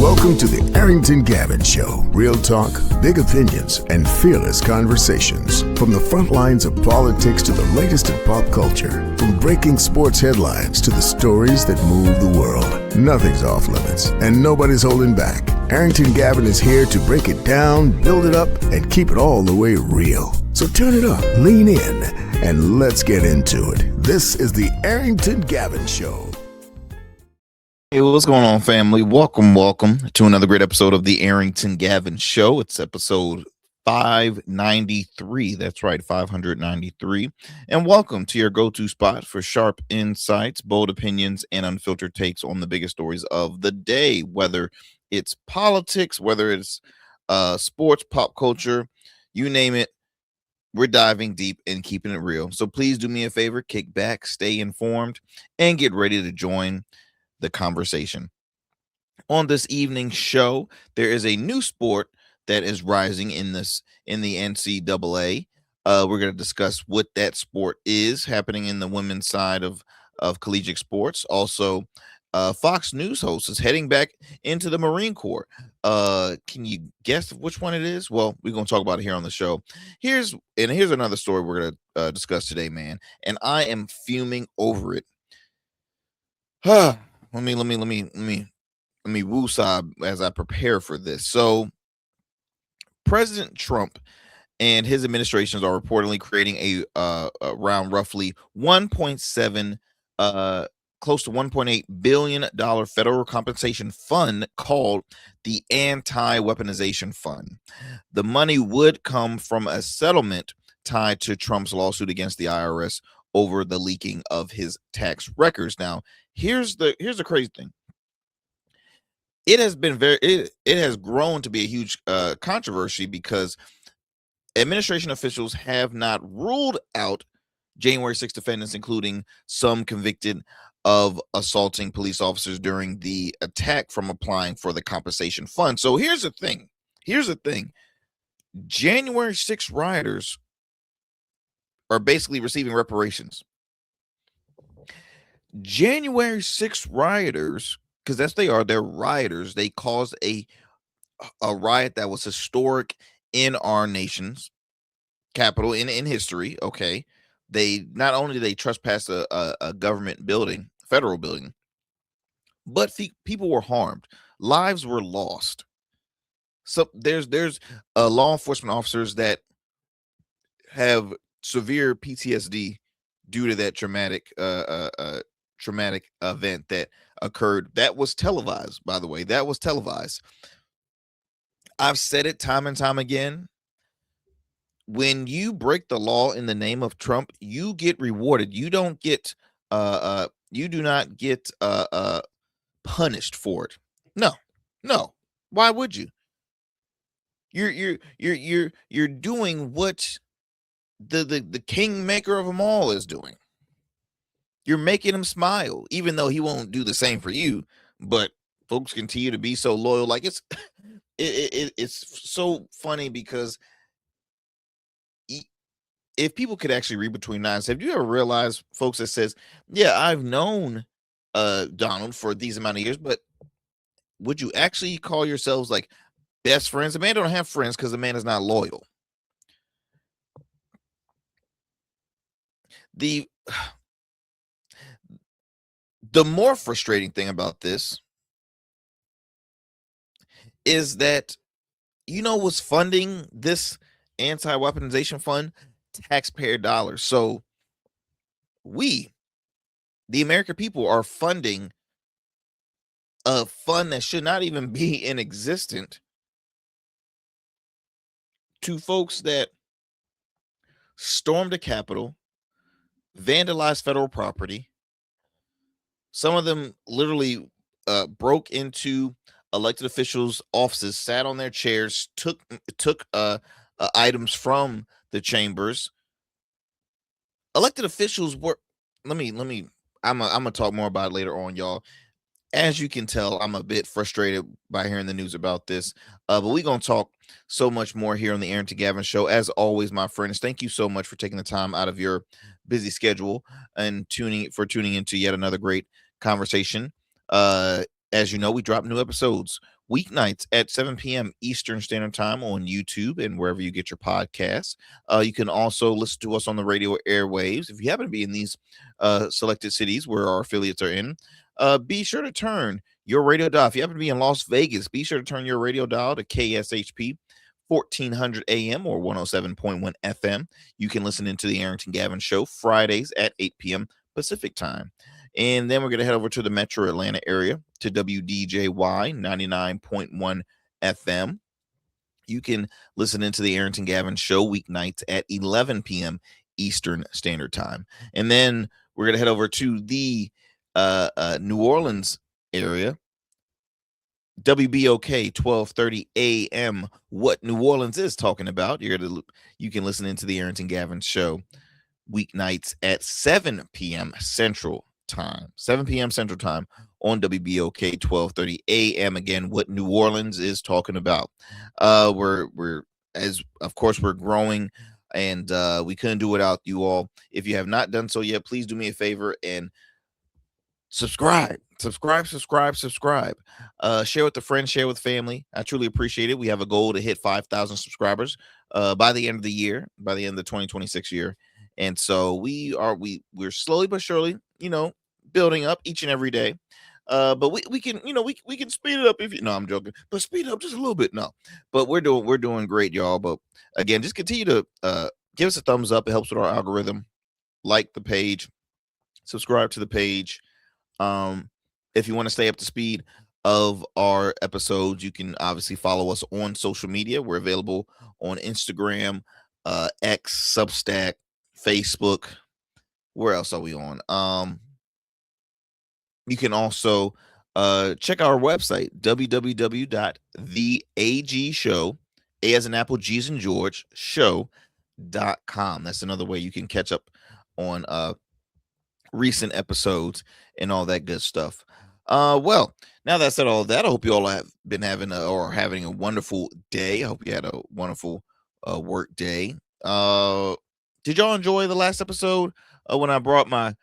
Welcome to the Arrington Gavin Show. Real talk, big opinions, and fearless conversations. From the front lines of politics to the latest in pop culture. From breaking sports headlines to the stories that move the world. Nothing's off limits, and nobody's holding back. Arrington Gavin is here to break it down, build it up, and keep it all the way real. So turn it up, lean in, and let's get into it. This is the Arrington Gavin Show. Hey, what's going on, family? Welcome to another great episode of the Arrington Gavin Show. It's episode 593. That's right, 593. And welcome to your go-to spot for sharp insights, bold opinions, and unfiltered takes on the biggest stories of the day, whether it's politics, whether it's sports, pop culture, you name it. We're diving deep and keeping it real. So please do me a favor, kick back, stay informed, and get ready to join the conversation. On this evening's show, there is a new sport that is rising in the NCAA. We're going to discuss what that sport is happening in the women's side of collegiate sports. Also, Fox News host is heading back into the Marine Corps. Can you guess which one it is? Well, we're going to talk about it here on the show. Here's another story we're going to discuss today, man. And I am fuming over it. Let me woosah as I prepare for this. So President Trump and his administrations are reportedly creating around roughly 1.7 close to $1.8 billion federal compensation fund called the Anti-Weaponization Fund. The money would come from a settlement tied to Trump's lawsuit against the IRS over the leaking of his tax records. Now, here's the crazy thing. It has grown to be a huge controversy because administration officials have not ruled out January 6 defendants, including some convicted of assaulting police officers during the attack, from applying for the compensation fund. So here's the thing. January 6 rioters are basically receiving reparations. January 6 rioters, because they're rioters. They caused a riot that was historic in our nation's capital in history. Okay, they not only did they trespass a government building, federal building, but people were harmed, lives were lost. So there's law enforcement officers that have severe PTSD due to that traumatic event that occurred. That was televised, by the way. That was televised. I've said it time and time again. When you break the law in the name of Trump, you get rewarded. You don't get you do not get punished for it. No. Why would you? You're doing what the kingmaker of them all is doing. You're making him smile, even though he won't do the same for you. But folks continue to be so loyal. Like it's so funny because if people could actually read between lines, have you ever realized, folks, that says, yeah, I've known Donald for these amount of years, but would you actually call yourselves like best friends? The man don't have friends because the man is not loyal. The more frustrating thing about this is that, what's funding this anti-weaponization fund? Taxpayer dollars. So we, the American people, are funding a fund that should not even be in existence to folks that stormed the Capitol, vandalized federal property. Some of them literally broke into elected officials' offices, sat on their chairs, took items from the chambers. Elected officials were. I'm gonna talk more about it later on, y'all. As you can tell, I'm a bit frustrated by hearing the news about this. But we're gonna talk so much more here on the Arrington Gavin Show. As always, my friends, thank you so much for taking the time out of your busy schedule and tuning into yet another great conversation. as you know, we drop new episodes weeknights at 7 p.m. Eastern Standard Time on YouTube and wherever you get your podcasts. You can also listen to us on the radio airwaves. If you happen to be in these selected cities where our affiliates are in, be sure to turn your radio dial. If you happen to be in Las Vegas, be sure to turn your radio dial to KSHP 1400 AM or 107.1 FM. You can listen into the Arrington Gavin Show Fridays at 8 p.m. Pacific Time. And then we're going to head over to the metro Atlanta area to WDJY 99.1 FM. You can listen into the Arrington Gavin Show weeknights at 11 p.m. Eastern Standard Time. And then we're going to head over to the New Orleans area, WBOK 1230 AM. What New Orleans is talking about. You can listen into the Arrington Gavin Show weeknights at 7 p.m. Central Time. 7 p.m. Central Time on WBOK 1230 AM. Again, what New Orleans is talking about. We're as of course we're growing, and we couldn't do without you all. If you have not done so yet, please do me a favor and subscribe. Share with a friend, share with family. I truly appreciate it. We have a goal to hit 5,000 subscribers by the end of the year, by the end of the 2026 year. And so we're slowly but surely, building up each and every day. But we can, we can speed it up if I'm joking, but speed it up just a little bit. No, but we're doing great, y'all. But again, just continue to give us a thumbs up. It helps with our algorithm. Like the page, subscribe to the page. If you want to stay up to speed of our episodes, you can obviously follow us on social media. We're available on Instagram, X, Substack, Facebook. Where else are we on? You can also check our website, www.theagshow, A as in Apple, G as in George, show.com. That's another way you can catch up on recent episodes and all that good stuff. Well, now that said all that, I hope you all have been having a wonderful day. I hope you had a wonderful work day. Did y'all enjoy the last episode when I brought my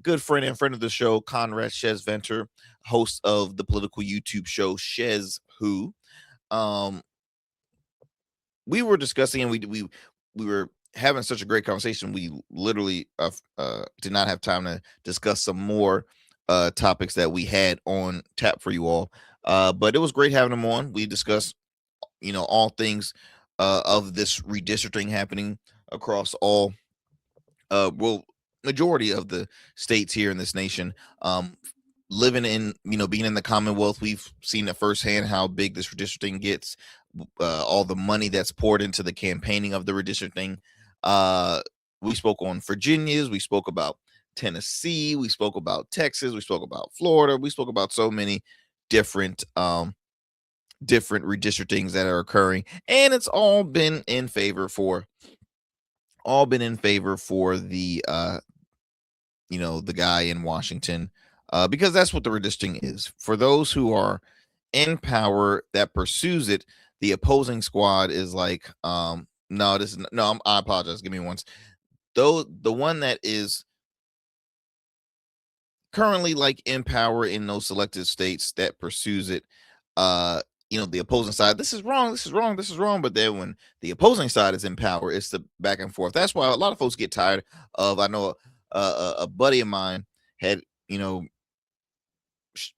good friend and friend of the show, Conrad Shez Venter, host of the political YouTube show Shez Who? We were discussing, and we were having such a great conversation. We literally did not have time to discuss some more topics that we had on tap for you all. But it was great having him on. We discussed, all things of this redistricting happening across all, majority of the states here in this nation. Living in, being in the Commonwealth, we've seen it firsthand how big this redistricting gets. All the money that's poured into the campaigning of the redistricting. We spoke on Virginia's, we spoke about Tennessee, we spoke about Texas, we spoke about Florida, we spoke about so many different redistrictings that are occurring, and it's all been in favor for the the guy in Washington, because that's what the redistricting is. For those who are in power that pursues it, the opposing squad is like, no, this is no. I apologize. Give me once. Though the one that is currently like in power in those selected states that pursues it, the opposing side, this is wrong, this is wrong, this is wrong. But then when the opposing side is in power, it's the back and forth. That's why a lot of folks get tired of. I know a buddy of mine had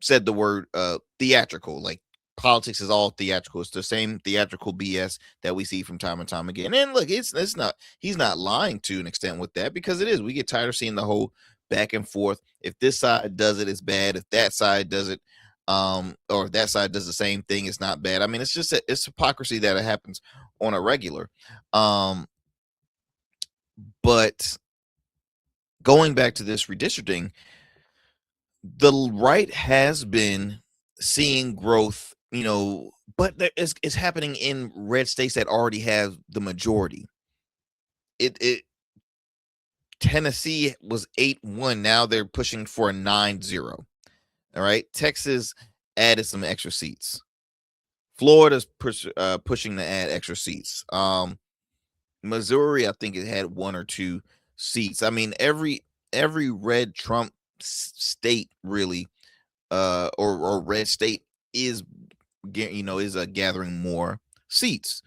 said the word theatrical, like politics is all theatrical. It's the same theatrical BS that we see from time and time again. And look, it's not, he's not lying to an extent with that, because it is. We get tired of seeing the whole back and forth. If this side does it, it's bad. If that side does it, or if that side does the same thing, it's not bad. I mean, it's just it's hypocrisy that it happens on a regular. But going back to this redistricting, the right has been seeing growth, but it's happening in red states that already have the majority. Tennessee was 8-1. Now they're pushing for a 9-0. All right. Texas added some extra seats. Florida's pushing to add extra seats. Missouri, I think it had 1 or 2 seats. I mean, every red Trump state really or red state is gathering more seats.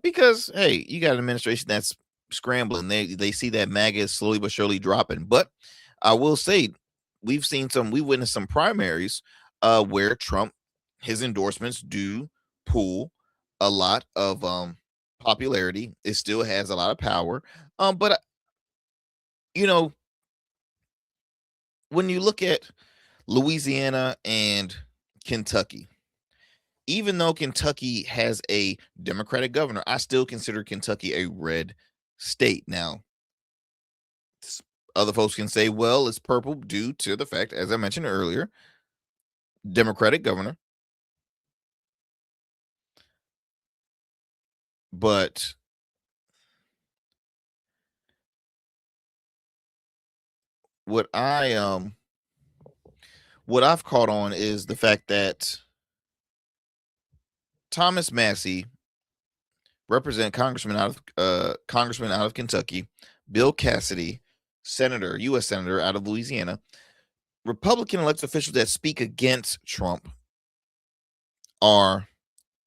Because hey, you got an administration that's scrambling. They see that MAGA is slowly but surely dropping. But I will say we witnessed some primaries where Trump, his endorsements do pull a lot of popularity. It still has a lot of power. But you know, when you look at Louisiana and Kentucky, even though Kentucky has a Democratic governor, I still consider Kentucky a red state. Now, other folks can say, well, it's purple due to the fact, as I mentioned earlier, Democratic governor. But what I've caught on is the fact that Thomas Massey, congressman out of Kentucky, Bill Cassidy, U.S. senator out of Louisiana, Republican elected officials that speak against Trump are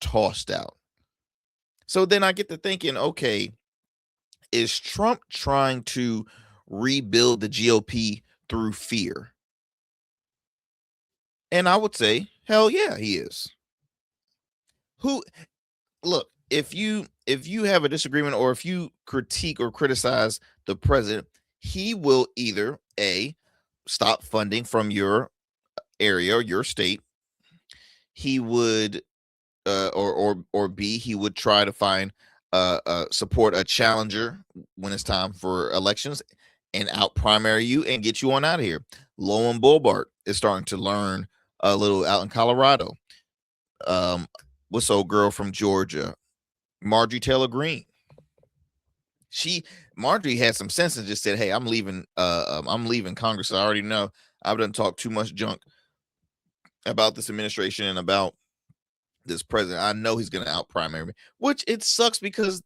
tossed out. So then I get to thinking, okay, is Trump trying to rebuild the GOP through fear? And I would say, hell yeah, he is. Who Look, if you have a disagreement or if you critique or criticize the president, he will either A, stop funding from your area or your state. He would or B, he would try to find support a challenger when it's time for elections and out primary you and get you on out of here. Lauren Boebert is starting to learn a little out in Colorado. What's old girl from Georgia, Marjorie Taylor Greene? Marjorie had some sense and just said, "Hey, I'm leaving Congress. I already know I've done talked too much junk about this administration and about this president. I know he's going to out primary me," which it sucks because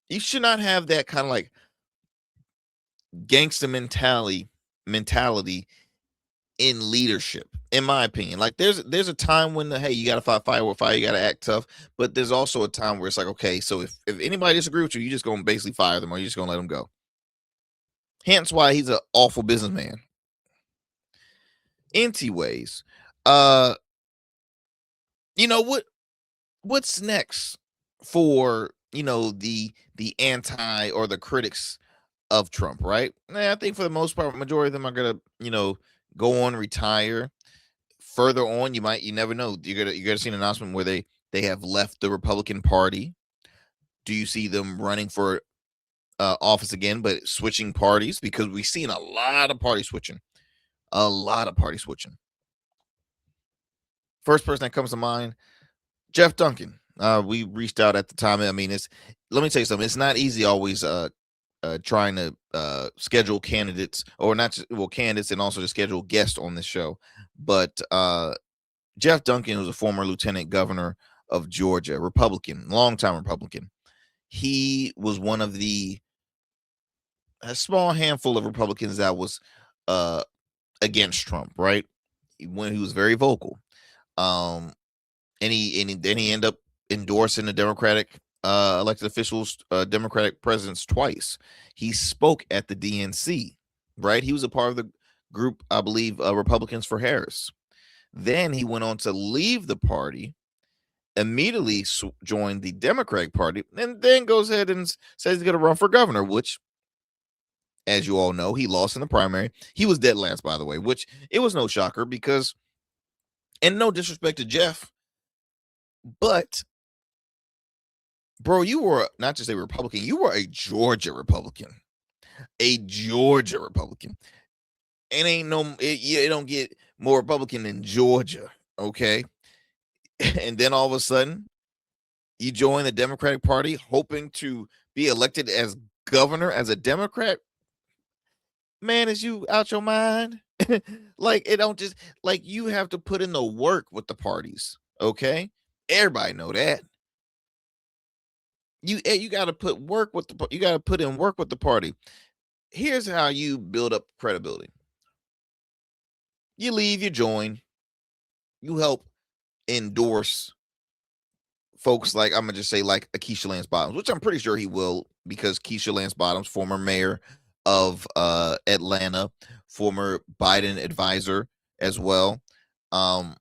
you should not have that kind of like gangster mentality in leadership, in my opinion. Like there's a time when hey, you got to fight fire with fire, you got to act tough, but there's also a time where it's like, okay, so if anybody disagrees with you, just going to basically fire them or you're just going to let them go. Hence why he's an awful businessman. Anyways, you know what's next for the anti or the critics of Trump, right? I think for the most part, majority of them are gonna go on, retire. Further on, you never know. You're gonna see an announcement where they have left the Republican Party. Do you see them running for office again, but switching parties? Because we've seen a lot of party switching. First person that comes to mind, Jeff Duncan. We reached out at the time. I mean, let me tell you something. It's not easy always trying to schedule candidates or not candidates and also to schedule guests on this show. But Jeff Duncan was a former lieutenant governor of Georgia, Republican, longtime Republican. He was one of a small handful of Republicans that was against Trump, right? When he was very vocal. And then he ended up endorsing the Democratic elected officials, Democratic presidents twice. He spoke at the DNC, right? He was a part of the group, I believe, Republicans for Harris. Then he went on to leave the party, immediately joined the Democratic Party, and then goes ahead and says he's going to run for governor, which, as you all know, he lost in the primary. He was dead last, by the way, which it was no shocker because, and no disrespect to Jeff, but bro, you were not just a Republican, you were a Georgia Republican. And it don't get more Republican than Georgia, okay? And then all of a sudden, you join the Democratic Party hoping to be elected as governor as a Democrat. Man, is you out your mind? Like it don't just like you have to put in the work with the parties, okay? Everybody know that. You got to put in work with the party. Here's how you build up credibility. You leave, you join, you help endorse folks like, I'm gonna just say, like a Keisha Lance Bottoms, which I'm pretty sure he will, because Keisha Lance Bottoms, former mayor of Atlanta, former Biden advisor as well. Um,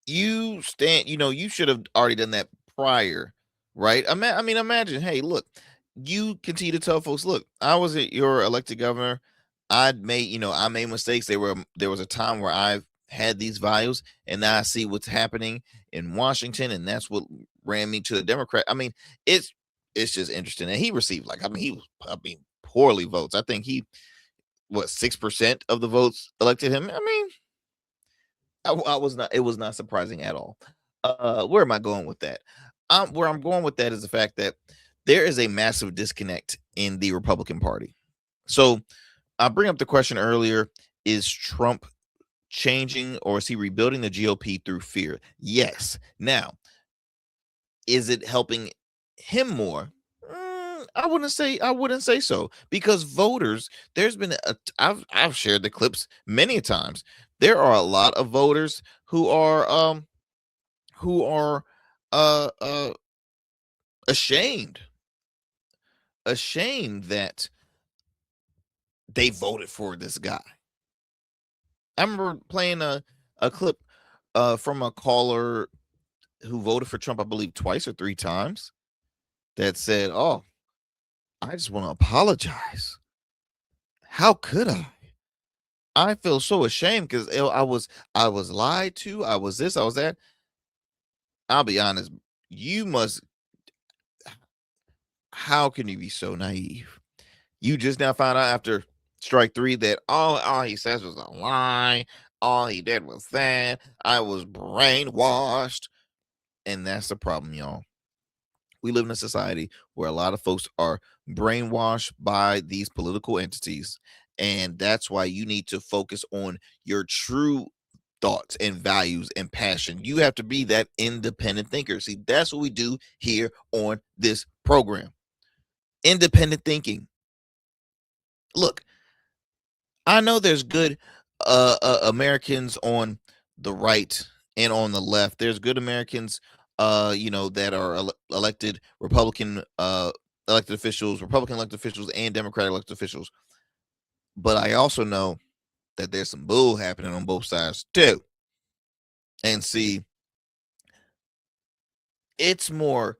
you should have already done that prior, right? I mean, imagine, hey, look, you continue to tell folks, look, I was your elected governor. I made mistakes. There was a time where I've had these values, and now I see what's happening in Washington, and that's what ran me to the Democrat. I mean, it's just interesting. And he received, like, I mean, poorly votes. I think he, what, 6% of the votes elected him. I mean, I was not. It was not surprising at all. Where am I going with that? Where I'm going with that is the fact that there is a massive disconnect in the Republican Party. So I bring up the question earlier: is Trump changing, or is he rebuilding the GOP through fear? Yes. Now, is it helping him more? I wouldn't say so, because voters, there's been I've shared the clips many times. There are a lot of voters who are uh uh ashamed that they voted for this guy. I remember playing a clip from a caller who voted for Trump, I believe twice or three times, that said, "Oh, I just want to apologize. How could I? I feel so ashamed because I was lied to. I was this, I was that." I'll be honest, you must how can you be so naive? You just now found out after strike three that all he says was a lie. All he did was that. I was brainwashed. And that's the problem, y'all. We live in a society where a lot of folks are brainwashed by these political entities. And that's why you need to focus on your true thoughts and values and passion. You have to be that independent thinker. See, that's what we do here on this program. Independent thinking. Look, I know there's good Americans on the right and on the left. There's good Americans, that are elected elected officials, Republican elected officials, and Democratic elected officials. But I also know that there's some bull happening on both sides too. And see, it's more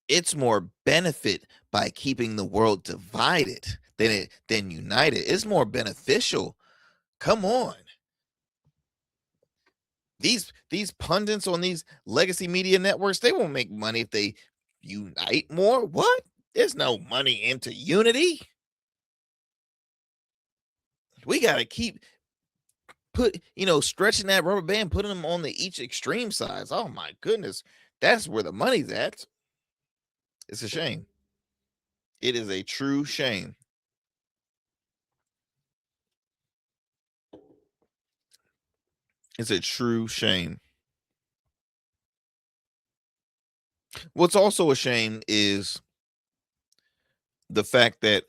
it's more benefit by keeping the world divided than united. It's more beneficial. Come on. These pundits on these legacy media networks, they won't make money if they unite more. What? There's no money into unity. We got to keep stretching that rubber band, putting them on the each extreme sides. Oh my goodness. That's where the money's at. It's a shame. It is a true shame. It's a true shame. What's also a shame is the fact that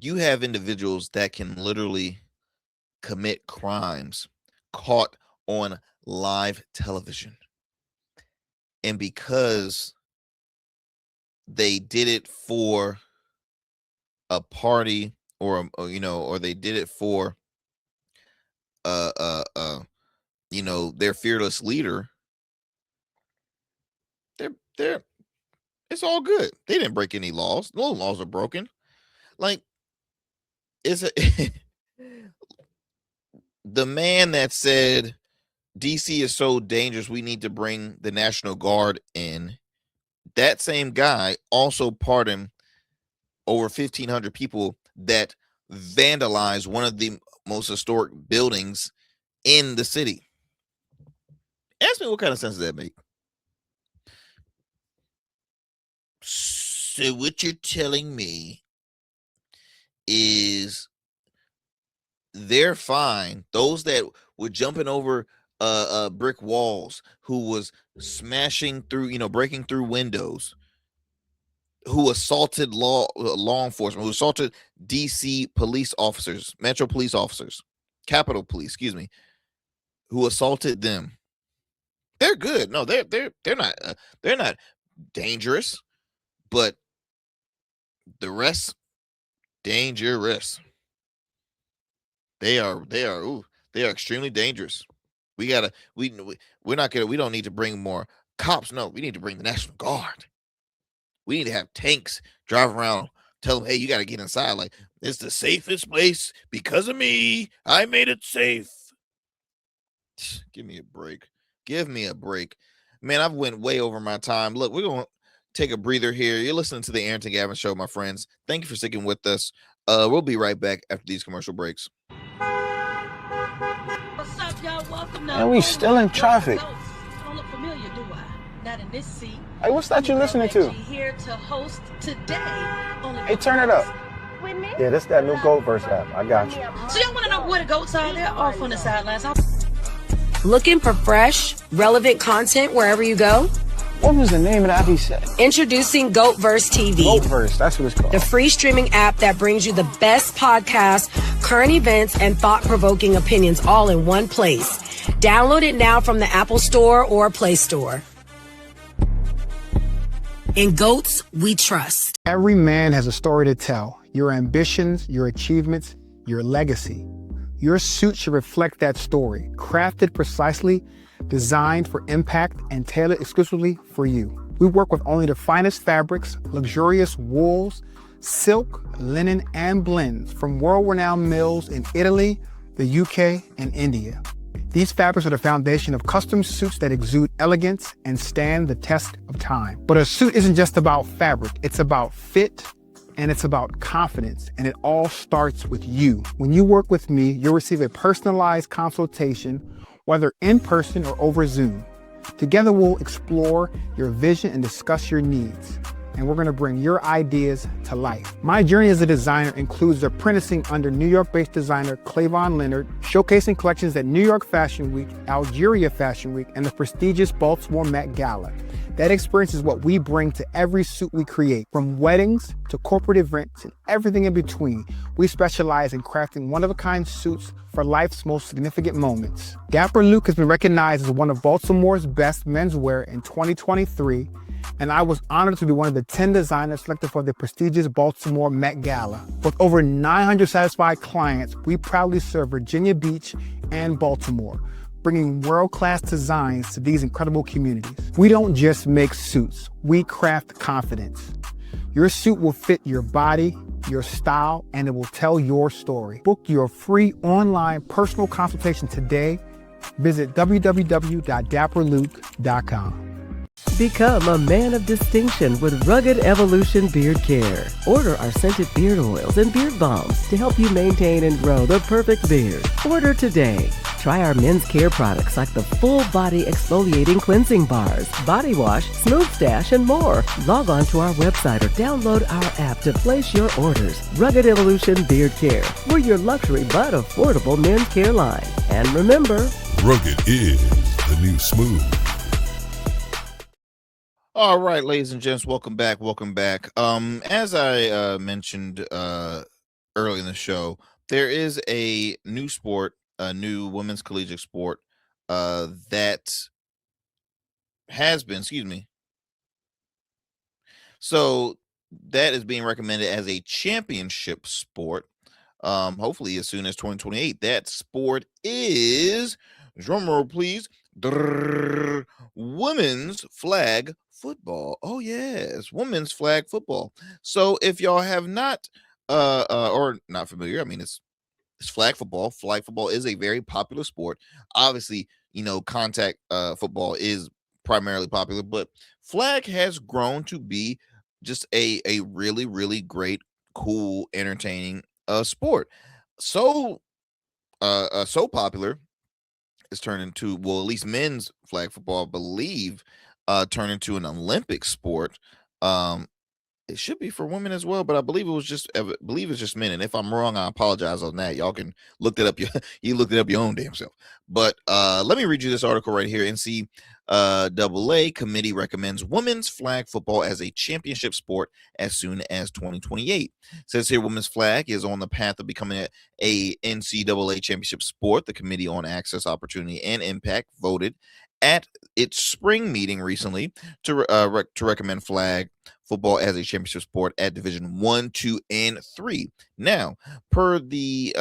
you have individuals that can literally commit crimes caught on live television. And because they did it for a party, or they did it for uh uh uh their fearless leader, they're it's all good. They didn't break any laws. No laws are broken. Like, it's a the man that said DC is so dangerous, we need to bring the National Guard in. That same guy also pardoned over 1,500 people that vandalized one of the most historic buildings in the city. Ask me, what kind of sense does that make? So what you're telling me is they're fine. Those that were jumping over brick walls, who was smashing through, breaking through windows, who assaulted law enforcement, who assaulted DC police officers, Metro police officers, Capitol Police, excuse me, who assaulted them. They're good. No, they're not dangerous, but the rest dangerous. They are extremely dangerous. We gotta we're not gonna we don't need to bring more cops. No, we need to bring the National Guard. We need to have tanks drive around, tell them, hey, you gotta get inside. Like, it's the safest place because of me. I made it safe. Give me a break. Give me a break. Man, I've went way over my time. Look, we're gonna take a breather here. You're listening to the Arrington Gavin Show, my friends. Thank you for sticking with us. We'll be right back after these commercial breaks. What's up, y'all? Welcome to And we still in traffic. Don't look familiar, do I? Not in this seat. Hey, what's that you listening to? Here to host today. Hey, turn it up. Yeah, this that new Goldverse app. I got you. So y'all want to know where the goats are? They're off on the sidelines. Looking for fresh, relevant content wherever you go? What was the name of the app he said? Introducing Goatverse TV. Goldverse, that's what it's called. The free streaming app that brings you the best podcasts, current events, and thought-provoking opinions all in one place. Download it now from the Apple Store or Play Store. In Goats, we trust. Every man has a story to tell. Your ambitions, your achievements, your legacy. Your suit should reflect that story, crafted precisely, designed for impact, and tailored exclusively for you. We work with only the finest fabrics, luxurious wools, silk, linen, and blends from world-renowned mills in Italy, the UK, and India. These fabrics are the foundation of custom suits that exude elegance and stand the test of time. But a suit isn't just about fabric, it's about fit, and it's about confidence, and it all starts with you. When you work with me, you'll receive a personalized consultation, whether in person or over Zoom. Together, we'll explore your vision and discuss your needs, and we're gonna bring your ideas to life. My journey as a designer includes apprenticing under New York-based designer Clavon Leonard, showcasing collections at New York Fashion Week, Algeria Fashion Week, and the prestigious Baltimore Met Gala. That experience is what we bring to every suit we create, from weddings to corporate events and everything in between. We specialize in crafting one-of-a-kind suits for life's most significant moments. Dapper Luke has been recognized as one of Baltimore's best menswear in 2023, and I was honored to be one of the 10 designers selected for the prestigious Baltimore Met Gala. With over 900 satisfied clients, we proudly serve Virginia Beach and Baltimore, bringing world-class designs to these incredible communities. We don't just make suits, we craft confidence. Your suit will fit your body, your style, and it will tell your story. Book your free online personal consultation today. Visit www.dapperluke.com. Become a man of distinction with Rugged Evolution Beard Care. Order our scented beard oils and beard balms to help you maintain and grow the perfect beard. Order today. Try our men's care products like the full body exfoliating cleansing bars, body wash, smooth stash, and more. Log on to our website or download our app to place your orders. Rugged Evolution Beard Care. We're your luxury but affordable men's care line. And remember, rugged is the new smooth. All right, ladies and gents, welcome back. As I mentioned early in the show, there is a new sport, a new women's collegiate sport that has been, so that is being recommended as a championship sport, hopefully as soon as 2028. That sport is, drumroll please, women's flag football. Oh yes, women's flag football. So if y'all have not or not familiar, I mean it's flag football. Flag football is a very popular sport. Obviously, contact football is primarily popular, but flag has grown to be just a really, really great, cool, entertaining sport. So popular it's turned into, well, at least men's flag football, I believe, turned into an Olympic sport. It should be for women as well, but I believe it's just men. And if I'm wrong, I apologize on that. Y'all can look it up. You looked it up your own damn self. But let me read you this article right here and see AA committee recommends women's flag football as a championship sport as soon as 2028. It says here women's flag is on the path of becoming a NCAA championship sport. The Committee on Access, Opportunity, and Impact voted at its spring meeting recently to recommend flag football as a championship sport at Division 1, 2, and 3. Now, per the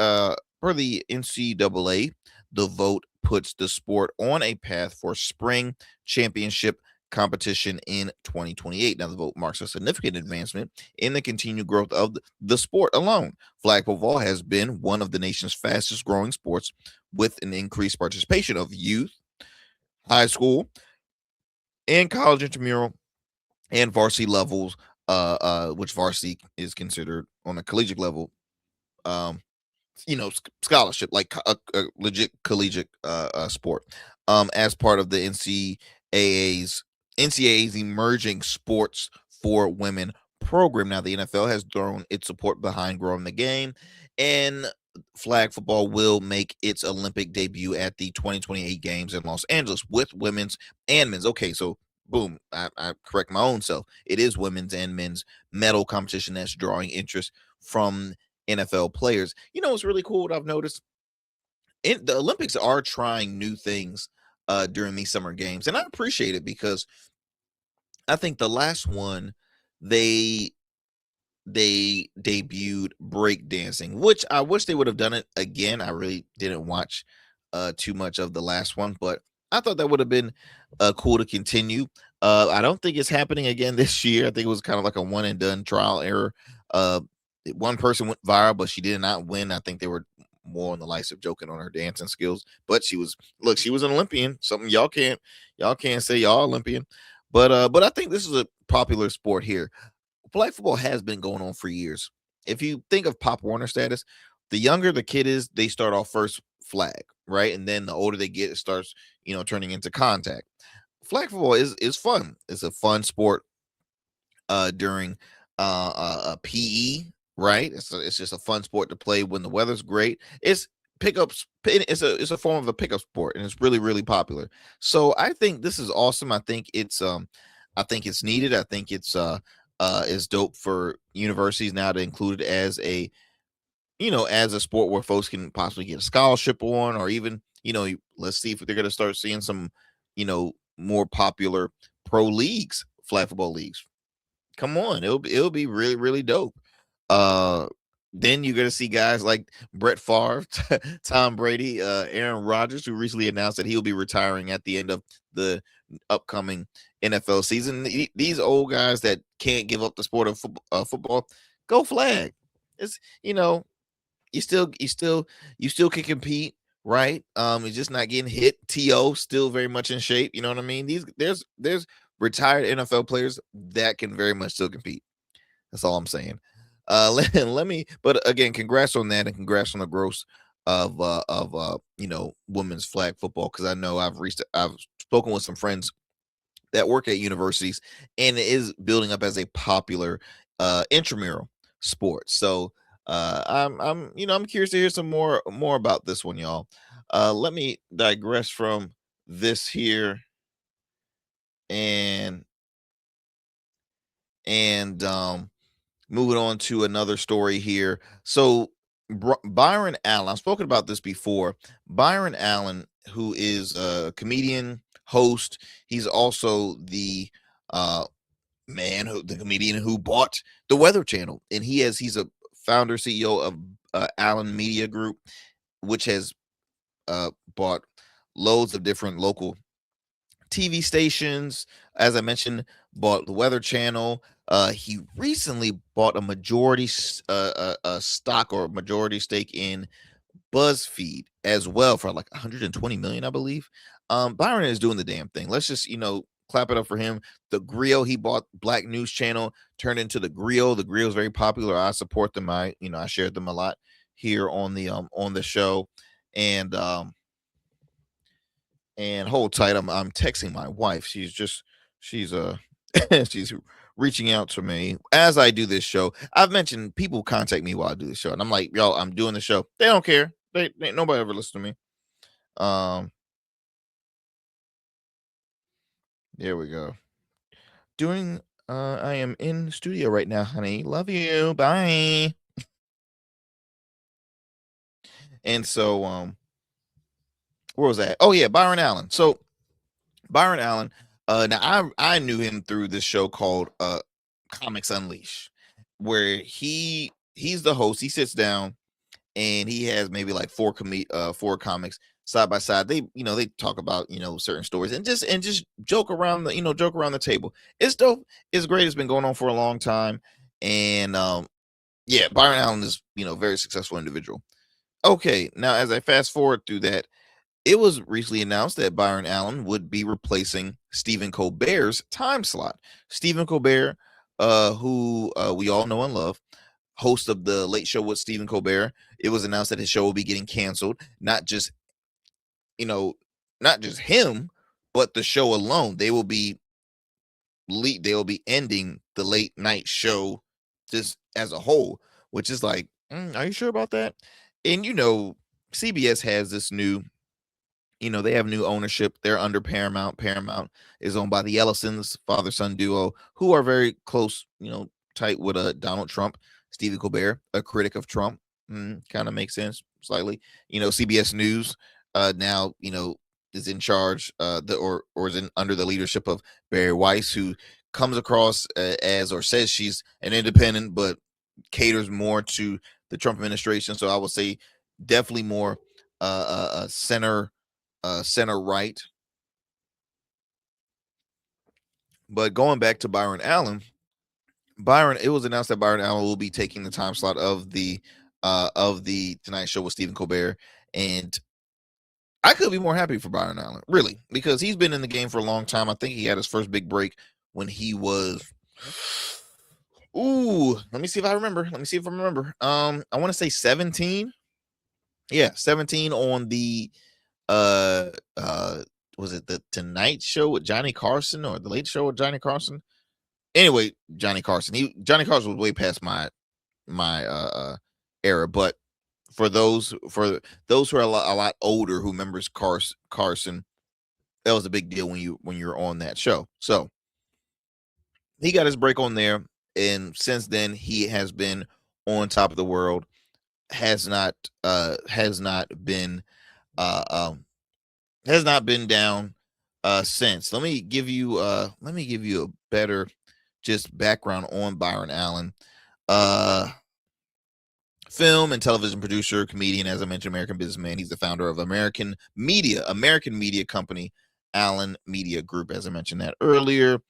NCAA, the vote puts the sport on a path for spring championship competition in 2028. Now, the vote marks a significant advancement in the continued growth of the sport alone. Flag football has been one of the nation's fastest growing sports, with an increased participation of youth, high school, and college intramural and varsity levels, which varsity is considered on a collegiate level, scholarship, like a legit collegiate sport, as part of the NCAA's emerging sports for women program. Now, the NFL has thrown its support behind growing the game, and flag football will make its Olympic debut at the 2028 games in Los Angeles with women's and men's. Okay, so boom, I correct my own self. It is women's and men's medal competition that's drawing interest from NFL players. You know, it's really cool what I've noticed. The Olympics are trying new things during these summer games, and I appreciate it because I think the last one they debuted breakdancing, which I wish they would have done it again. I really didn't watch too much of the last one, but I thought that would have been cool to continue. I don't think it's happening again this year. I think it was kind of like a one and done trial error. One person went viral, but she did not win. I think they were more on the likes of joking on her dancing skills, but she was an Olympian. Something y'all can't say y'all Olympian. But I think this is a popular sport here. Flag football has been going on for years. If you think of Pop Warner status, the younger the kid is, they start off first flag, right? And then the older they get, it starts, turning into contact. Flag football is fun. It's a fun sport during a PE, right? It's just a fun sport to play when the weather's great. It's pickups. It's a form of a pickup sport, and it's really, really popular. So I think this is awesome. I think it's needed. I think it's dope for universities now to include it as a sport where folks can possibly get a scholarship on, or even, let's see if they're going to start seeing some, more popular pro leagues, flag football leagues. Come on, it'll be really, really dope. Then you're going to see guys like Brett Favre, Tom Brady, Aaron Rodgers, who recently announced that he'll be retiring at the end of the upcoming NFL season. These old guys that can't give up the sport of football, go flag. It's, you still can compete, right? You're just not getting hit. T.O. still very much in shape. You know what I mean? There's retired NFL players that can very much still compete. That's all I'm saying. Let me, but again, congrats on that, and congrats on the growth of women's flag football, because I know I've spoken with some friends that work at universities, and it is building up as a popular intramural sport. So I'm curious to hear some more about this one, y'all. Let me digress from this here and moving on to another story here. So Byron Allen, I've spoken about this before. Byron Allen, who is a comedian, host, he's also the comedian who bought the Weather Channel, and he's a founder, CEO of Allen Media Group, which has bought loads of different local TV stations. As I mentioned, bought the Weather Channel. He recently bought a majority stock or majority stake in BuzzFeed as well for like 120 million, I believe. Byron is doing the damn thing. Let's just clap it up for him. The Griot, he bought Black News Channel, turned into the Griot. The Griot is very popular. I support them. I shared them a lot here on the show. And hold tight. I'm texting my wife. She's she's reaching out to me as I do this show. I've mentioned people contact me while I do the show, and I'm like, yo, I'm doing the show. They don't care. They nobody ever listen to me. There we go. I am in the studio right now, honey. Love you. Bye. And so, where was that? Oh yeah, Byron Allen. So Byron Allen. Now I knew him through this show called Comics Unleashed, where he's the host. He sits down and he has maybe like four comics side by side. They talk about certain stories and just joke around the table. It's dope. It's great. It's been going on for a long time, and yeah, Byron Allen is a very successful individual. Okay, now as I fast forward through that, it was recently announced that Byron Allen would be replacing Stephen Colbert's time slot. Stephen Colbert, who we all know and love, host of the Late Show with Stephen Colbert. It was announced that his show will be getting canceled. Not just him, but the show alone. They will be ending the late night show just as a whole, which is like, are you sure about that? And CBS has this new, they have new ownership. They're under Paramount. Paramount is owned by the Ellisons, father-son duo, who are very close, tight with Donald Trump. Stephen Colbert, a critic of Trump, kind of makes sense slightly. CBS News now, is in charge, or is under the leadership of Barry Weiss, who comes across as, or says she's an independent, but caters more to the Trump administration. So I would say definitely more center right. But going back to Byron Allen, it was announced that Byron Allen will be taking the time slot of the Tonight Show with Stephen Colbert, and I could be more happy for Byron Allen, really, because he's been in the game for a long time. I think he had his first big break when he was, let me see if I remember. I want to say 17. Yeah, 17 on the was it the Tonight Show with Johnny Carson or the Late Show with Johnny Carson? Anyway, Johnny Carson was way past my era, but for those who are a lot older who remembers Carson, that was a big deal when you're on that show. So he got his break on there, and since then he has been on top of the world. Has not been down since. Let me give you a better just background on Byron Allen. Film and television producer, comedian, as I mentioned, American businessman. He's the founder of American media company, Allen Media Group, as I mentioned that earlier.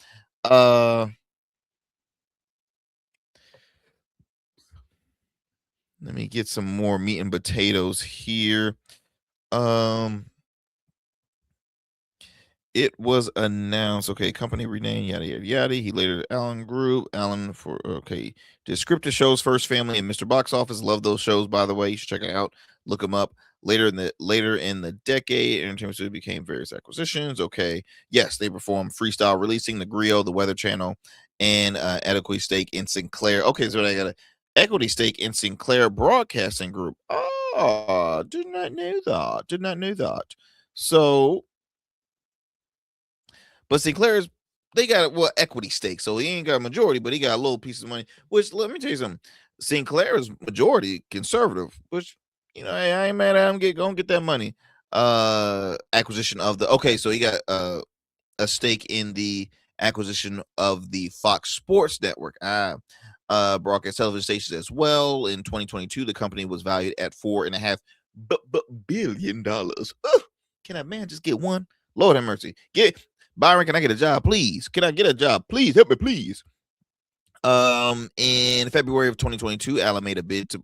Let me get some more meat and potatoes here. It was announced, okay, company renamed, yada, yada, yada. He later Allen Group, Allen did scripted shows, First Family and Mr. Box Office. Love those shows, by the way. You should check it out. Look them up. Later in the decade, Entertainment Studio became various acquisitions. Okay, yes, they performed Freestyle Releasing, The Griot, The Weather Channel, and equity stake in Sinclair. Okay, so I got an equity stake in Sinclair Broadcasting Group. Oh, did not know that. So, but Sinclair's, they got equity stake, so he ain't got a majority, but he got a little piece of money. Which, let me tell you something, Sinclair's majority conservative, which I ain't mad at him. Gonna get that money. Acquisition of so he got a stake in the acquisition of the Fox Sports Network, broadcast television stations as well. In 2022, the company was valued at $4.5 billion. Can that man just get one? Lord have mercy. Byron, can I get a job, please? Can I get a job, please? Help me, please. In February of 2022, Allen made a bid to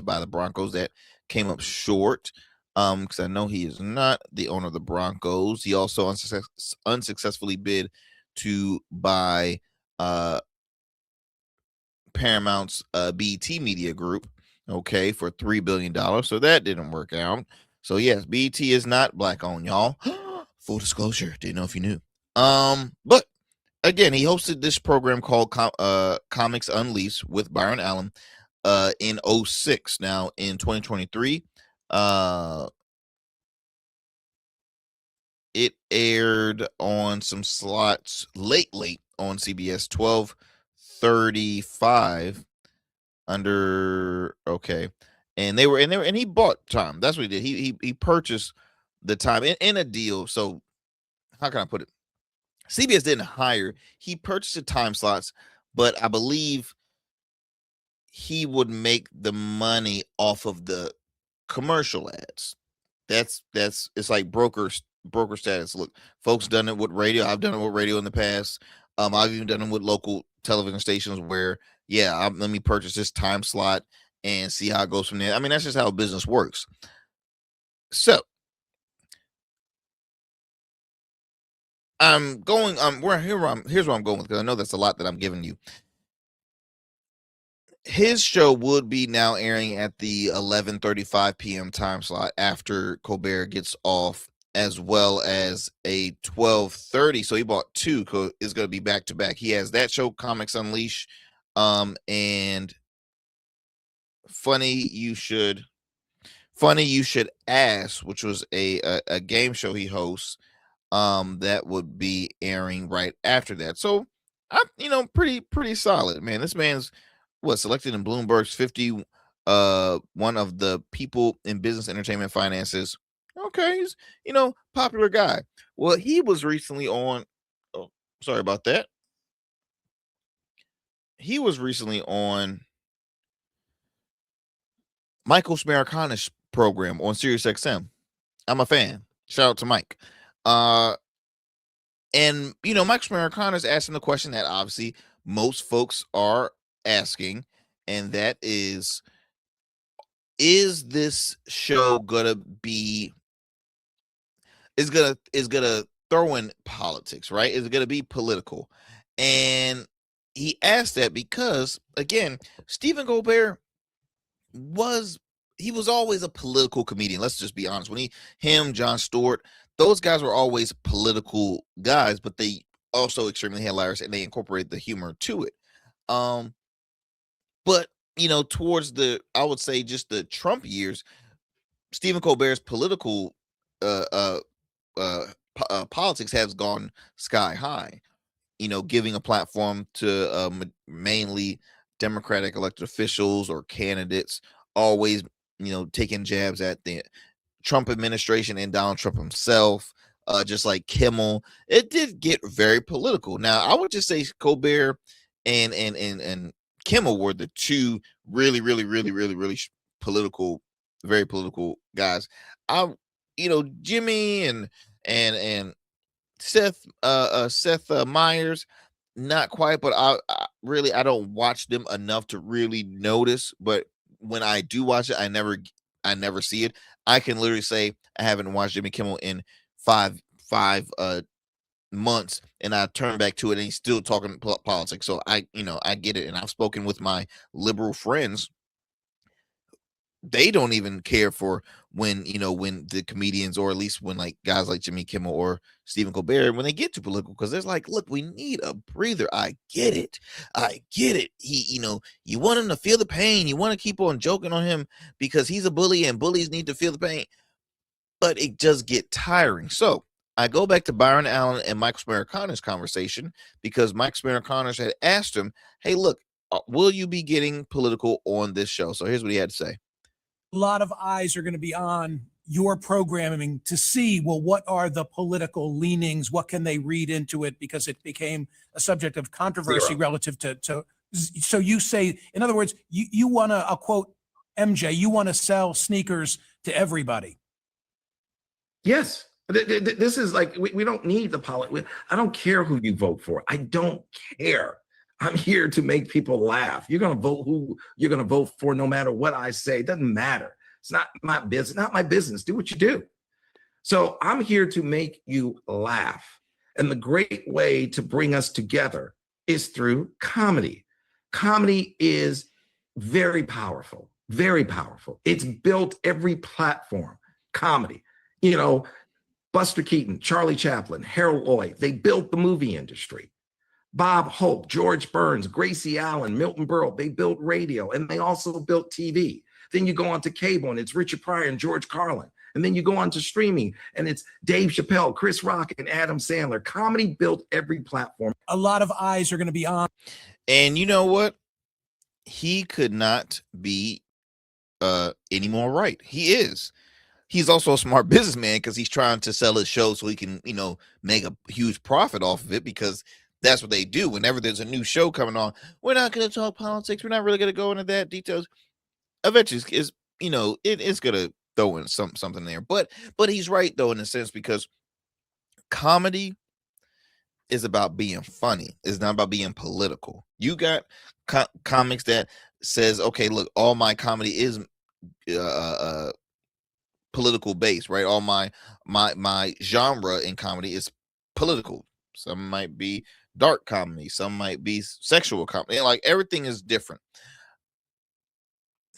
buy the Broncos that came up short. Because I know he is not the owner of the Broncos. He also unsuccessfully bid to buy Paramount's BET Media Group, okay, for $3 billion. So that didn't work out. So yes, BET is not black owned, y'all. Full disclosure, didn't know if you knew. But again, he hosted this program called Comics Unleashed with Byron Allen in 2006. Now in 2023, it aired on some slots late on CBS 12:35 under and he bought time. That's what he did. He purchased the time in a deal. So how can I put it? CBS didn't hire. He purchased the time slots, but I believe he would make the money off of the commercial ads. It's like broker status. Look, folks done it with radio. I've done it with radio in the past. I've even done it with local television stations where, let me purchase this time slot and see how it goes from there. I mean, that's just how business works. So here's where I'm going with, because I know that's a lot that I'm giving you. His show would be now airing at the 11:35 p.m. time slot after Colbert gets off, as well as a 12:30. So he bought two. Is going to be back to back. He has that show, Comics Unleashed, and Funny You Should Ask, which was a game show he hosts. That would be airing right after that. So pretty solid, man. This man's selected in Bloomberg's 50 one of the people in business, entertainment, finances. Okay, he's popular guy. Well, he was recently on sorry about that. He was recently on Michael Smerconi's program on Sirius XM. I'm a fan. Shout out to Mike. And Mike Smercon is asking the question that obviously most folks are asking, and that is this show gonna throw in politics, right? Is it gonna be political? And he asked that because, again, Stephen Colbert was always a political comedian. Let's just be honest. When Jon Stewart, those guys were always political guys, but they also extremely hilarious, and they incorporated the humor to it. But towards I would say just the Trump years, Stephen Colbert's political politics has gone sky high. Giving a platform to mainly Democratic elected officials or candidates, always taking jabs at the Trump administration and Donald Trump himself, just like Kimmel. It did get very political. Now, I would just say Colbert and Kimmel were the two really political, very political guys. Jimmy and Seth Meyers, not quite, but I don't watch them enough to really notice. But when I do watch it, I never see it. I can literally say I haven't watched Jimmy Kimmel in five months, and I turn back to it, and he's still talking politics. So I get it, and I've spoken with my liberal friends. They don't even care for when the comedians, or at least when like guys like Jimmy Kimmel or Stephen Colbert, when they get too political, because there's like, look, we need a breather. I get it. He, you want him to feel the pain. You want to keep on joking on him because he's a bully, and bullies need to feel the pain. But it does get tiring. So I go back to Byron Allen and Mike Smerconi's conversation, because Mike Smerconi had asked him, hey, look, will you be getting political on this show? So here's what he had to say. A lot of eyes are going to be on your programming to see, well, what are the political leanings? What can they read into it? Because it became a subject of controversy relative to. So you say, in other words, you want to, I'll quote MJ, you want to sell sneakers to everybody. Yes. This is like, we don't need the politics. I don't care who you vote for. I don't care. I'm here to make people laugh. You're going to vote who you're going to vote for, no matter what I say. It doesn't matter. It's not my business. Not my business. Do what you do. So I'm here to make you laugh. And the great way to bring us together is through comedy. Comedy is very powerful, very powerful. It's built every platform. Comedy, Buster Keaton, Charlie Chaplin, Harold Lloyd, they built the movie industry. Bob Hope, George Burns, Gracie Allen, Milton Berle, they built radio, and they also built TV. Then you go on to cable, and it's Richard Pryor and George Carlin. And then you go on to streaming, and it's Dave Chappelle, Chris Rock, and Adam Sandler. Comedy built every platform. A lot of eyes are going to be on. And you know what? He could not be any more right. He is. He's also a smart businessman because he's trying to sell his show so he can, make a huge profit off of it, because that's what they do. Whenever there's a new show coming on, we're not going to talk politics. We're not really going to go into that details. Eventually, it's going to throw in something there. But he's right, though, in a sense, because comedy is about being funny. It's not about being political. You got comics that says, okay, look, all my comedy is political based, right? All my genre in comedy is political. Some might be dark comedy, some might be sexual comedy. Like, everything is different.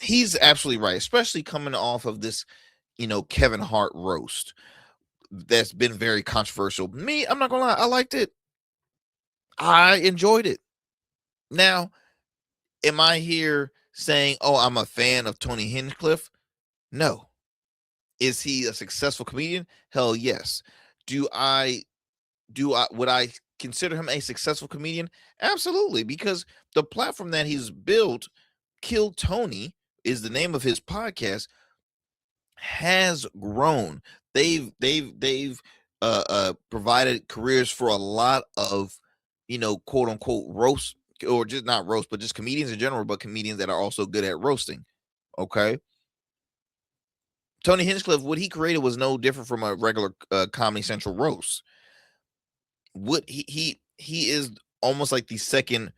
He's absolutely right, especially coming off of this, Kevin Hart roast that's been very controversial. Me, I'm not gonna lie, I liked it. I enjoyed it. Now, am I here saying, oh, I'm a fan of Tony Hinchcliffe? No. Is he a successful comedian? Hell yes. Would I consider him a successful comedian? Absolutely, because the platform that he's built, Kill Tony is the name of his podcast, has grown. They've provided careers for a lot of, quote unquote roast, or just not roast, but just comedians in general, but comedians that are also good at roasting. Okay. Tony Hinchcliffe, what he created was no different from a regular Comedy Central roast. What he is almost like the second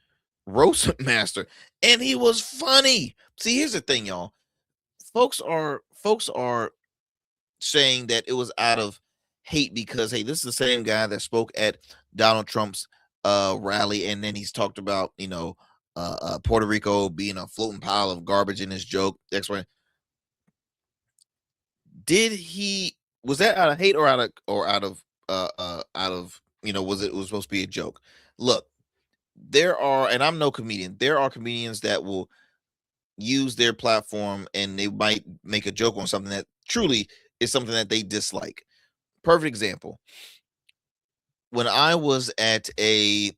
roast master, and he was funny. See, here's the thing, y'all. Folks are saying that it was out of hate because, hey, this is the same guy that spoke at Donald Trump's rally, and then he's talked about Puerto Rico being a floating pile of garbage in his joke. That's right. Was that out of hate or out of was it supposed to be a joke? Look, there are, and I'm no comedian, there are comedians that will use their platform and they might make a joke on something that truly is something that they dislike. Perfect example. When I was I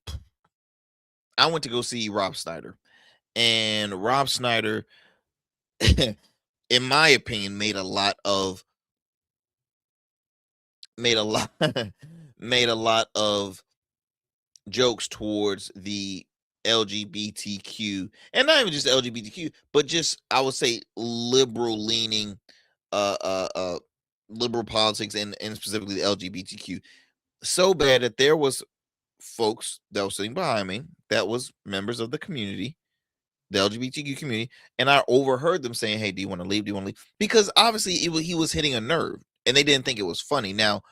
went to go see Rob Schneider, and Rob Schneider, in my opinion, made a lot of jokes towards the LGBTQ, and not even just LGBTQ, but just, I would say, liberal leaning liberal politics, and specifically the LGBTQ, so bad that there was folks that were sitting behind me that was members of the community, the LGBTQ community, and I overheard them saying, hey, do you want to leave? Do you want to leave? Because obviously he was hitting a nerve and they didn't think it was funny. Now,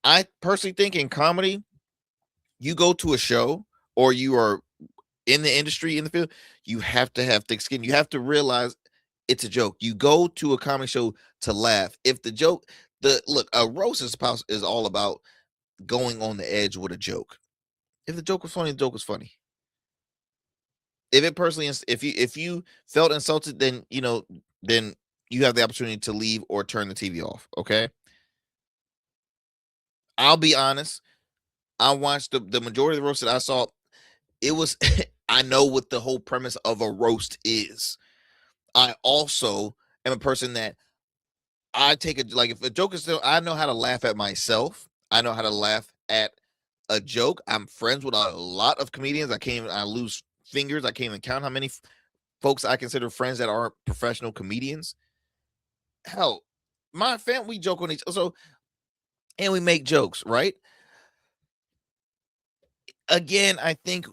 I personally think in comedy, you go to a show or you are in the industry, in the field, you have to have thick skin. You have to realize it's a joke. You go to a comedy show to laugh. If the joke, a roast is all about going on the edge with a joke. If the joke was funny, the joke was funny. If it personally, if you felt insulted, then then you have the opportunity to leave or turn the TV off. Okay. I'll be honest. I watched the majority of the roast that I saw. It was, I know what the whole premise of a roast is. I also am a person that I take if a joke is still, I know how to laugh at myself. I know how to laugh at a joke. I'm friends with a lot of comedians. I lose fingers. I can't even count how many folks I consider friends that are professional comedians. Hell, my family, we joke on each other. So, and we make jokes, right? Again, I think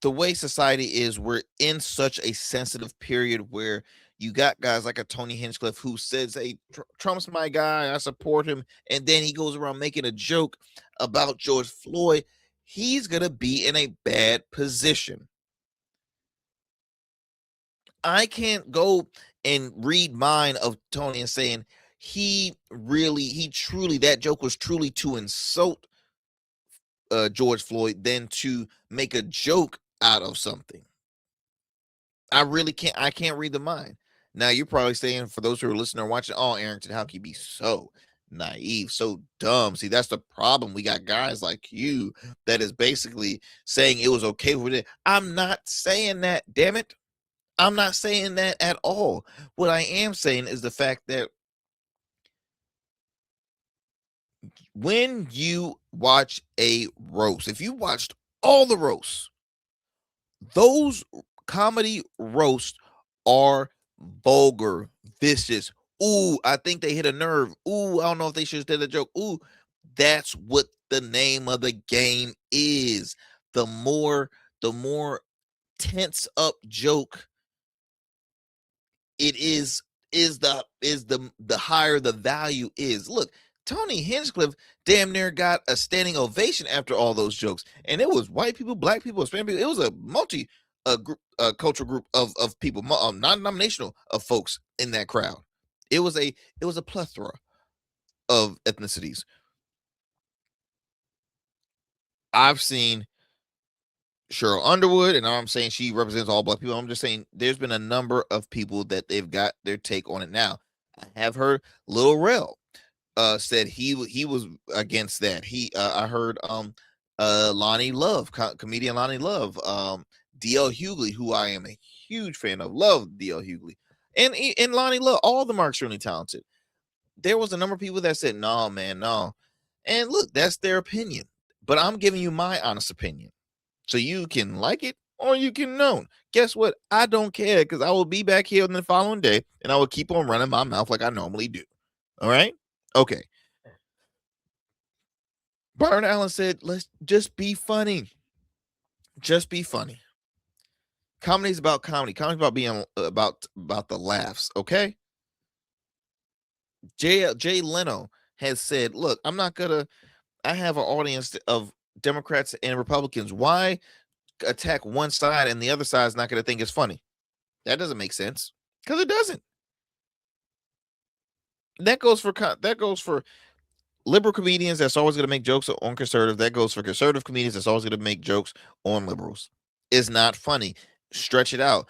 the way society is, we're in such a sensitive period where you got guys like a Tony Hinchcliffe who says, hey, Trump's my guy, I support him, and then he goes around making a joke about George Floyd. He's gonna be in a bad position. I can't go and read mine of Tony and saying that joke was truly to insult George Floyd than to make a joke out of something. I can't read the mind. Now you're probably saying, for those who are listening or watching, oh, Arrington, how can you be so naive, so dumb? See, that's the problem. We got guys like you that is basically saying it was okay with it. I'm not saying that, damn it. I'm not saying that at all. What I am saying is the fact that when you watch a roast, if you watched all the roasts, those comedy roasts are vulgar, vicious. Ooh, I think they hit a nerve. Ooh, I don't know if they should have did a joke. Ooh, that's what the name of the game is. The more tense up joke it is the higher the value is. Look, Tony Hinchcliffe damn near got a standing ovation after all those jokes, and it was white people, black people, Hispanic people. It was a multi group, cultural group of people, non-denominational of folks in that crowd. It was a plethora of ethnicities. I've seen Cheryl Underwood, and I'm saying she represents all black people. I'm just saying there's been a number of people that they've got their take on it now. I have heard Lil Rel said he was against that. I heard Lonnie Love, comedian Lonnie Love, DL Hughley, who I am a huge fan of, love DL Hughley, and Lonnie Love. All of them are extremely talented. There was a number of people that said, no, man, no. And look, that's their opinion. But I'm giving you my honest opinion. So you can like it or you can know. Guess what? I don't care, because I will be back here on the following day and I will keep on running my mouth like I normally do. All right? Okay. Byron Allen said, let's just be funny. Just be funny. Comedy is about comedy. Comedy is about being about the laughs. Okay? Jay Leno has said, look, I have an audience of Democrats and Republicans. Why attack one side and the other side is not going to think it's funny? That doesn't make sense, because it doesn't. That goes for liberal comedians that's always going to make jokes on conservative. That goes for conservative comedians that's always going to make jokes on liberals. It's not funny. Stretch it out.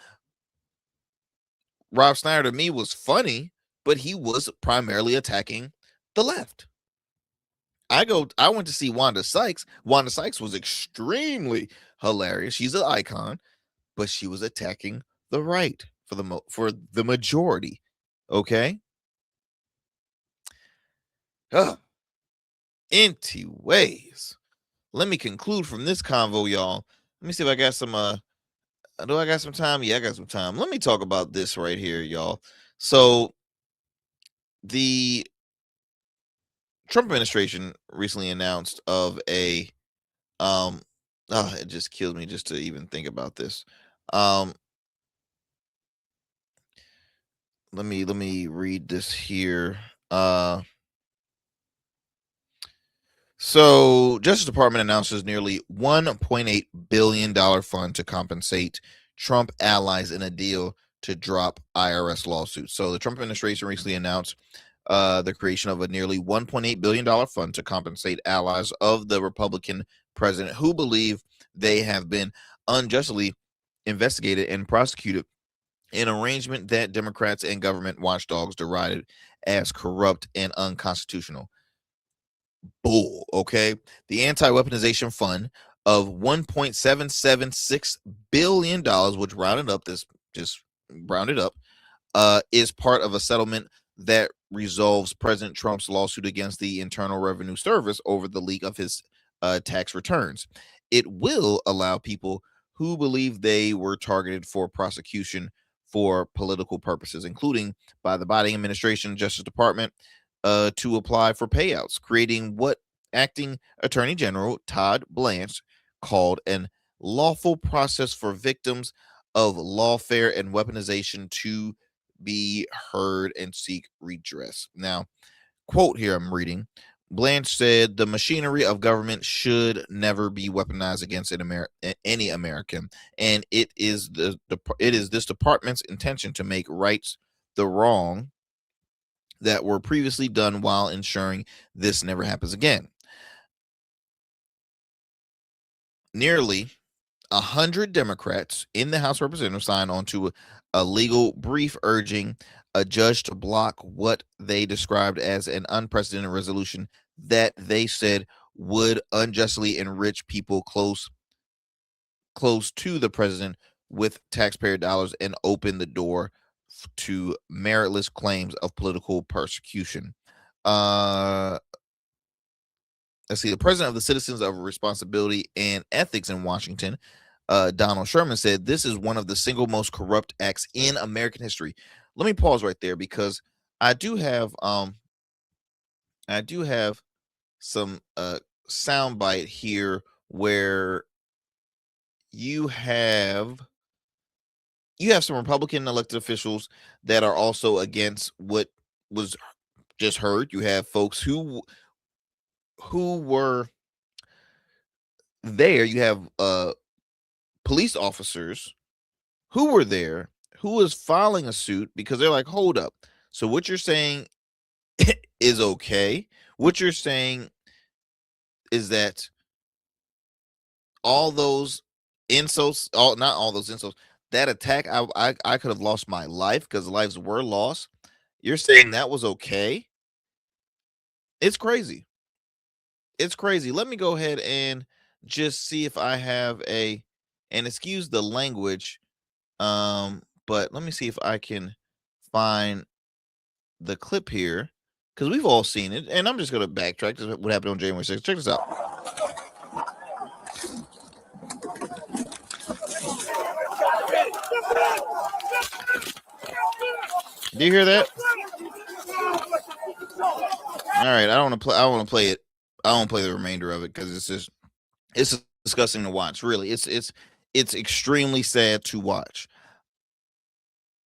Rob Schneider to me was funny, but he was primarily attacking the left. I went to see Wanda Sykes. Wanda Sykes was extremely hilarious. She's an icon, but she was attacking the right for the majority. Okay. Anyways, let me conclude from this convo, y'all. Let me see if I got some do I got some time? Yeah, I got some time. Let me talk about this right here, y'all. So the Trump administration recently announced of a it just kills me just to even think about this. Let me read this here. So Justice Department announces nearly $1.8 billion fund to compensate Trump allies in a deal to drop IRS lawsuits. So the Trump administration recently announced the creation of a nearly $1.8 billion fund to compensate allies of the Republican president who believe they have been unjustly investigated and prosecuted, an arrangement that Democrats and government watchdogs derided as corrupt and unconstitutional. Bull. Okay. The anti-weaponization fund of $1.776 billion, which rounded up, is part of a settlement that resolves President Trump's lawsuit against the Internal Revenue Service over the leak of his tax returns. It will allow people who believe they were targeted for prosecution for political purposes, including by the Biden administration, Justice Department, to apply for payouts, creating what Acting Attorney General Todd Blanche called an lawful process for victims of lawfare and weaponization to be heard and seek redress. Now, quote here I'm reading, Blanche said the machinery of government should never be weaponized against any American, and it is this department's intention to make rights the wrong that were previously done while ensuring this never happens again. Nearly 100 Democrats in the House of Representatives signed on to a legal brief urging a judge to block what they described as an unprecedented resolution that they said would unjustly enrich people close to the president with taxpayer dollars and open the door to meritless claims of political persecution. Let's see. The president of the Citizens of Responsibility and Ethics in Washington, Donald Sherman, said this is one of the single most corrupt acts in American history. Let me pause right there because I do have some soundbite here where you have some Republican elected officials that are also against what was just heard. You have folks who were there. You have police officers who were there who was filing a suit because they're like, hold up. So what you're saying is okay. What you're saying is that all those insults, not all those insults, that attack, I could have lost my life because lives were lost. You're saying that was okay? It's crazy. It's crazy. Let me go ahead and just see if I have and excuse the language, but let me see if I can find the clip here because we've all seen it, and I'm just going to backtrack to what happened on January 6th. Check this out. Do you hear that? All right, I want to play it. I won't play the remainder of it because it's disgusting to watch. Really, it's extremely sad to watch.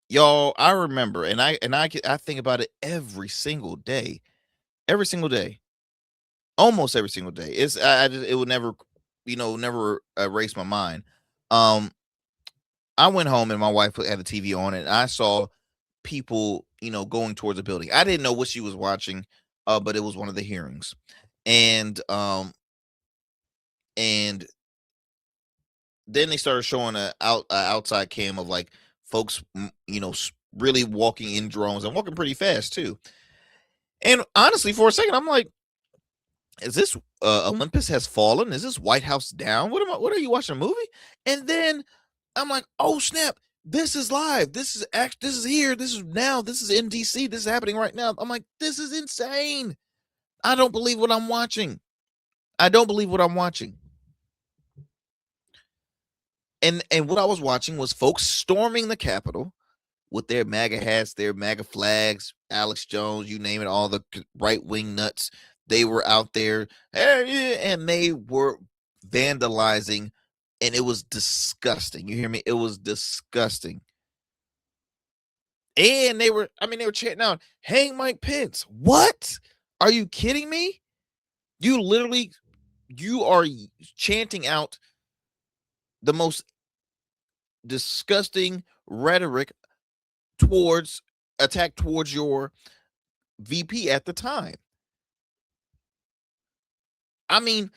Y'all, I remember, and I think about it every single day, almost every single day. It would never, never erase my mind. I went home and my wife had the TV on, and I saw people, going towards the building. I didn't know what she was watching, but it was one of the hearings, and then they started showing a outside cam of like folks, really walking in drones and walking pretty fast too. And honestly, for a second, I'm like, is this Olympus Has Fallen? Is this White House down? What are you watching, a movie? And then I'm like, oh snap, this is live. This is here. This is now. This is in DC. This is happening right now. I'm like, this is insane. I don't believe what I'm watching. And what I was watching was folks storming the Capitol with their MAGA hats, their MAGA flags, Alex Jones, you name it, all the right-wing nuts. They were out there, and they were vandalizing, and it was disgusting. You hear me? It was disgusting. And they were chanting out, "Hang Mike Pence." What? Are you kidding me? You are chanting out the most disgusting rhetoric towards your VP at the time. I mean,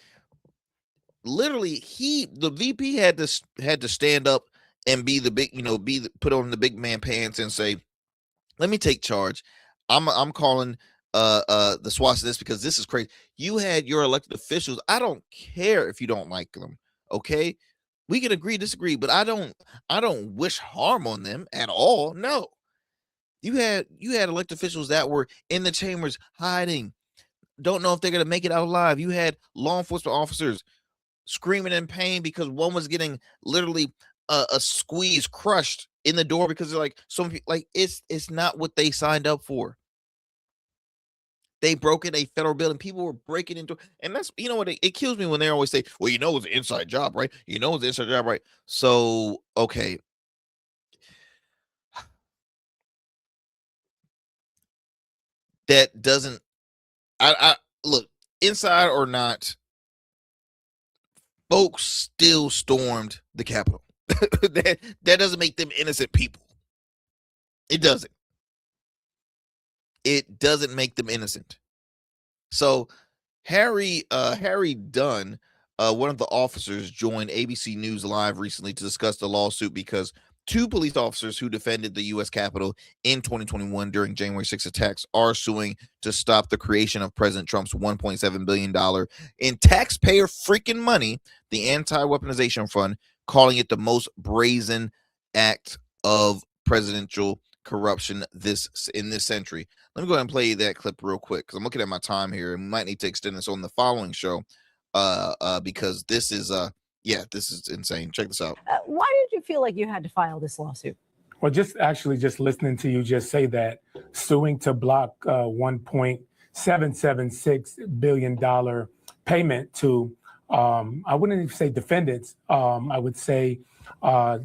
literally, the VP had to stand up and be the big, put on the big man pants and say, "Let me take charge. I'm calling the SWAT this because this is crazy." You had your elected officials. I don't care if you don't like them. Okay, we can agree, disagree, but I don't wish harm on them at all. No, you had elected officials that were in the chambers hiding, don't know if they're gonna make it out alive. You had law enforcement officers screaming in pain because one was getting literally a squeeze, crushed in the door because they're like, it's not what they signed up for. They broke in a federal building. People were breaking into, and that's, what, it kills me when they always say, well, it's an inside job, right? It's an inside job, right? So, okay. That doesn't, I look, inside or not, folks still stormed the Capitol. that doesn't make them innocent people. It doesn't. It doesn't make them innocent. So Harry Dunn, one of the officers, joined ABC News Live recently to discuss the lawsuit because 2 police officers who defended the U.S. Capitol in 2021 during January 6 attacks are suing to stop the creation of President Trump's $1.7 billion in taxpayer freaking money, the Anti-Weaponization Fund, calling it the most brazen act of presidential corruption in this century. Let me go ahead and play that clip real quick because I'm looking at my time here and we might need to extend this on the following show because this is insane. Check this out. Why did you feel like you had to file this lawsuit? Well, just listening to you just say that, suing to block $1.776 billion payment to, I wouldn't even say defendants, I would say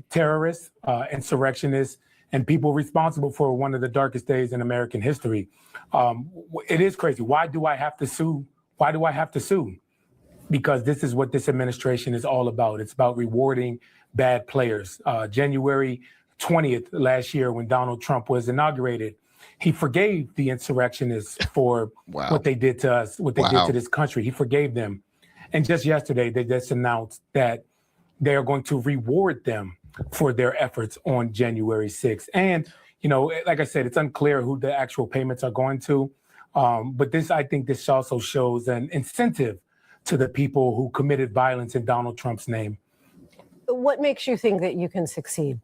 terrorists, insurrectionists, and people responsible for one of the darkest days in American history. It is crazy. Why do I have to sue? Why do I have to sue? Because this is what this administration is all about. It's about rewarding bad players. January 20th last year, when Donald Trump was inaugurated, he forgave the insurrectionists for what they did to us, what they did to this country. He forgave them. And just yesterday, they just announced that they are going to reward them for their efforts on January 6th. And, you know, like I said, it's unclear who the actual payments are going to. But I think this also shows an incentive to the people who committed violence in Donald Trump's name. What makes you think that you can succeed?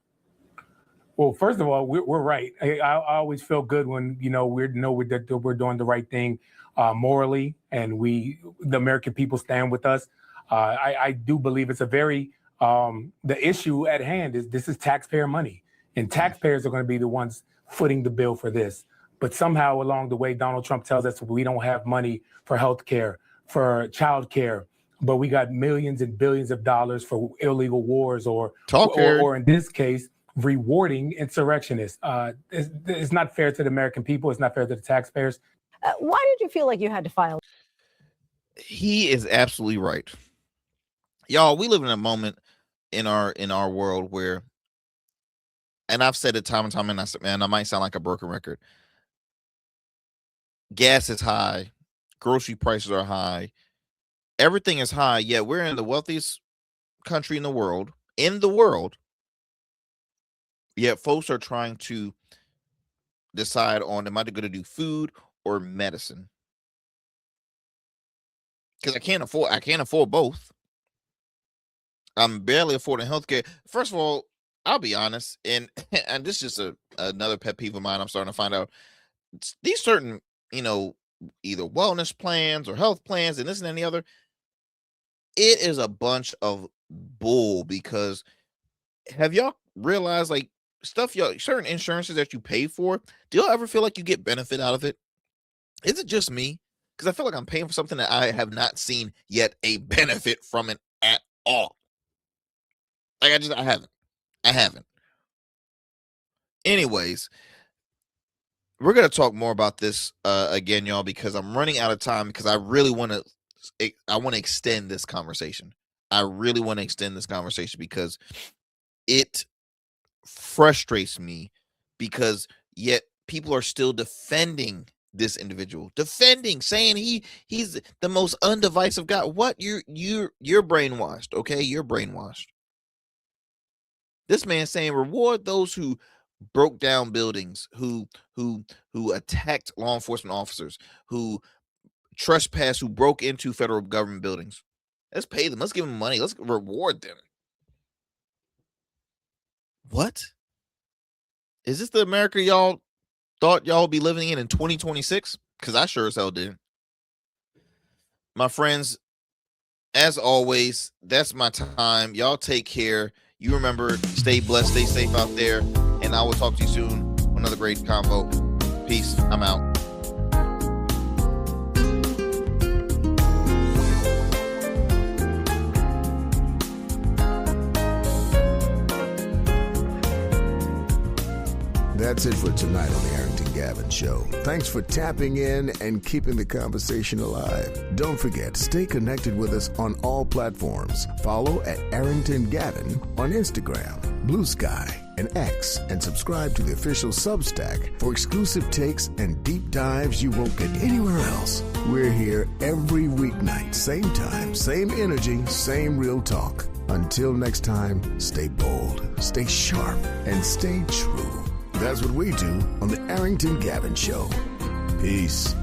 Well, first of all, we're right. I always feel good when, you know, we're doing the right thing morally, and the American people stand with us. I do believe it's a very, the issue at hand is this is taxpayer money, and taxpayers are going to be the ones footing the bill for this. But somehow along the way, Donald Trump tells us we don't have money for health care, for child care, but we got millions and billions of dollars for illegal wars or in this case, rewarding insurrectionists. It's not fair to the American people. It's not fair to the taxpayers. Why did you feel like you had to file? He is absolutely right. Y'all, we live in a moment in our world where, and I've said it time and time, and I said, man, I might sound like a broken record. Gas is high, grocery prices are high, everything is high, yet we're in the wealthiest country in the world, yet folks are trying to decide on, am I going to do food or medicine? Because I can't afford both. I'm barely affording healthcare. First of all, I'll be honest, and this is just another pet peeve of mine. I'm starting to find out these certain, you know, either wellness plans or health plans and this and any other. It is a bunch of bull, because have y'all realized, like, certain insurances that you pay for, do y'all ever feel like you get benefit out of it? Is it just me? Because I feel like I'm paying for something that I have not seen yet a benefit from it at all. Like I haven't. Anyways, we're going to talk more about this again, y'all, because I'm running out of time, because I really want to extend this conversation. I really want to extend this conversation because it frustrates me, because yet people are still defending this individual, saying he's the most undivisive guy. What? You're brainwashed, okay? You're brainwashed. This man saying reward those who broke down buildings, who attacked law enforcement officers, who trespassed, who broke into federal government buildings. Let's pay them. Let's give them money. Let's reward them. What? Is this the America y'all thought y'all would be living in 2026? Because I sure as hell didn't. My friends, as always, that's my time. Y'all take care. You remember, stay blessed, stay safe out there, and I will talk to you soon on another great convo. Peace. I'm out. That's it for tonight on the Arrington Gavin Show. Thanks for tapping in and keeping the conversation alive. Don't forget, stay connected with us on all platforms. Follow at Arrington Gavin on Instagram, Blue Sky, and X, and subscribe to the official Substack for exclusive takes and deep dives you won't get anywhere else. We're here every weeknight, same time, same energy, same real talk. Until next time, stay bold. stay sharp, and stay true. That's what we do on the Arrington Gavin Show. Peace.